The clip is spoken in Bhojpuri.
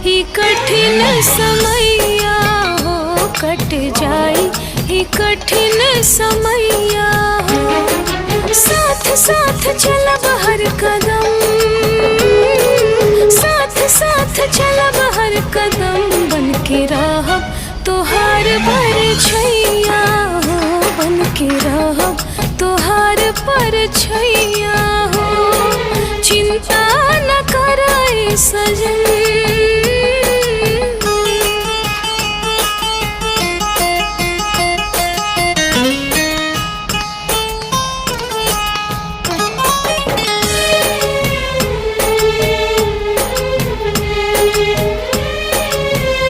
ही कठिन समैया हो, कट जाई ही कठिन समैया हो। साथ साथ चलब हर कदम, साथ साथ चलब हर कदम, बन के रहब तोहार भर छै।